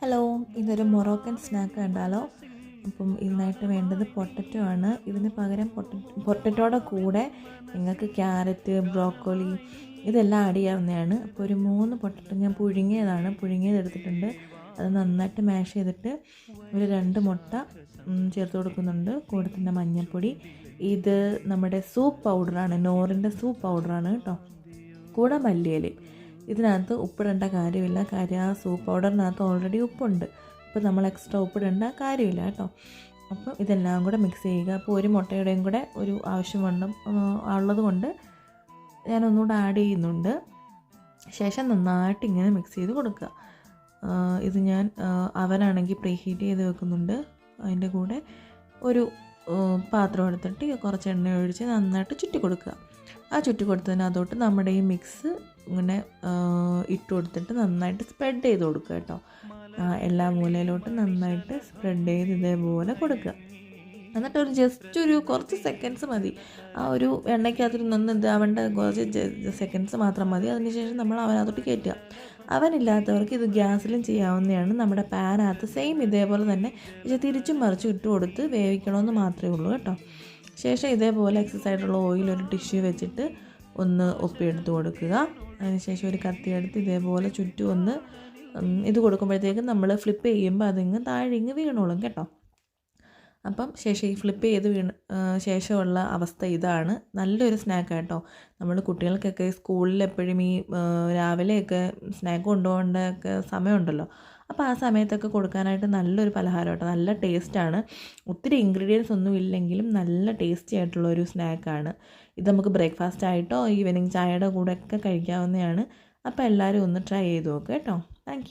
Hello, ഇതൊരു Moroccan snack കണ്ടാലോ. അപ്പം ഇതിനായിട്ട് വേണ്ടത് പൊട്ടറ്റോ ആണ്. ഇതിന് പകരം പൊട്ടറ്റോയുടെ കൂടെ നിങ്ങൾക്ക് ക്യാരറ്റ്, ബ്രോക്കോളി ഇതെല്ലാം ആഡ് ചെയ്യാവുന്നതാണ്. അപ്പോൾ ഒരു 3 പൊട്ടറ്റോ ഞാൻ പുഴുങ്ങിയതെടുത്തിട്ടുണ്ട്. അത് നന്നായിട്ട് മാഷ് ചെയ്തിട്ട് ഒരു 2 മുട്ട ചേർത്ത് കൊടുക്കുന്നുണ്ട്. കൂടെ തന്നെ മഞ്ഞൾപ്പൊടി. ഇത് നമ്മുടെ സൂപ്പ് പൗഡറാണ്, നോറിൻ്റെ സൂപ്പ് പൗഡറാണ് കേട്ടോ. കൂടെ മല്ലിയില. ഇതിനകത്ത് ഉപ്പിടേണ്ട കാര്യമില്ല, കാര്യം ആ സൂപ്പ് പൗഡറിനകത്ത് ഓൾറെഡി ഉപ്പുണ്ട്. അപ്പോൾ നമ്മൾ എക്സ്ട്രാ ഉപ്പിടേണ്ട കാര്യമില്ല കേട്ടോ. അപ്പോൾ ഇതെല്ലാം കൂടെ മിക്സ് ചെയ്യുക. അപ്പോൾ ഒരു മുട്ടയുടെയും കൂടെ ഒരു ആവശ്യം ഉള്ളത് കൊണ്ട് ഞാനൊന്നുകൂടെ ആഡ് ചെയ്യുന്നുണ്ട്. ശേഷം നന്നായിട്ട് ഇങ്ങനെ മിക്സ് ചെയ്ത് കൊടുക്കുക. ഇത് ഞാൻ അവനാണെങ്കിൽ പ്രീ ഹീറ്റ് ചെയ്ത് വെക്കുന്നുണ്ട്. അതിൻ്റെ കൂടെ ഒരു പാത്രം എടുത്തിട്ട് കുറച്ച് എണ്ണ ഒഴിച്ച് നന്നായിട്ട് ചുറ്റി കൊടുക്കുക. ആ ചുറ്റി കൊടുത്തതിനകത്തോട്ട് നമ്മുടെ ഈ മിക്സ് ഇങ്ങനെ ഇട്ട് കൊടുത്തിട്ട് നന്നായിട്ട് സ്പ്രെഡ് ചെയ്ത് കൊടുക്കുക കേട്ടോ. എല്ലാ മൂലയിലോട്ടും നന്നായിട്ട് സ്പ്രെഡ് ചെയ്ത് ഇതേപോലെ കൊടുക്കുക. എന്നിട്ട് ജസ്റ്റ് ഒരു കുറച്ച് സെക്കൻഡ്സ് മതി. ആ ഒരു എണ്ണയ്ക്കകത്തിരുന്നൊന്ന് ഇതാവേണ്ട കുറച്ച് സെക്കൻഡ്സ് മാത്രം മതി. അതിനുശേഷം നമ്മൾ അവനകത്തോട്ട് കയറ്റുക. അവനില്ലാത്തവർക്ക് ഇത് ഗ്യാസിലും ചെയ്യാവുന്നതാണ്. നമ്മുടെ പാനകത്ത് സെയിം ഇതേപോലെ തന്നെ പക്ഷേ തിരിച്ചും മറിച്ചും ഇട്ട് കൊടുത്ത് വേവിക്കണമെന്ന് മാത്രമേ ഉള്ളൂ കേട്ടോ. ശേഷം ഇതേപോലെ എക്സസ് ആയിട്ടുള്ള ഓയിൽ ഒരു ടിഷ്യൂ വെച്ചിട്ട് ഒന്ന് ഒപ്പിയെടുത്ത് കൊടുക്കുക. അതിനുശേഷം ഒരു കത്തിയെടുത്ത് ഇതേപോലെ ചുറ്റും ഒന്ന് ഇത് കൊടുക്കുമ്പോഴത്തേക്കും നമ്മൾ ഫ്ലിപ്പ് ചെയ്യുമ്പോൾ അതിങ്ങ് താഴെ വീണോളും കേട്ടോ. അപ്പം ശേഷം ഈ ഫ്ലിപ്പ് ചെയ്ത് ശേഷമുള്ള അവസ്ഥ ഇതാണ്. നല്ലൊരു സ്നാക്ക് കേട്ടോ. നമ്മൾ കുട്ടികൾക്കൊക്കെ സ്കൂളിൽ എപ്പോഴും ഈ രാവിലെയൊക്കെ സ്നാക്ക് കൊണ്ടുപോകേണ്ടൊക്കെ സമയമുണ്ടല്ലോ. അപ്പോൾ ആ സമയത്തൊക്കെ കൊടുക്കാനായിട്ട് നല്ലൊരു പലഹാരം കേട്ടോ. നല്ല ടേസ്റ്റാണ്. ഒത്തിരി ഇൻഗ്രീഡിയൻസ് ഒന്നും ഇല്ലെങ്കിലും നല്ല ടേസ്റ്റി ആയിട്ടുള്ളൊരു സ്നാക്കാണ് ഇത്. നമുക്ക് ബ്രേക്ക്ഫാസ്റ്റ് ആയിട്ടോ ഈവനിങ് ചായയുടെ കൂടെയൊക്കെ കഴിക്കാവുന്നതാണ്. അപ്പോൾ എല്ലാവരും ഒന്ന് ട്രൈ ചെയ്ത് നോക്കുക കേട്ടോ. താങ്ക്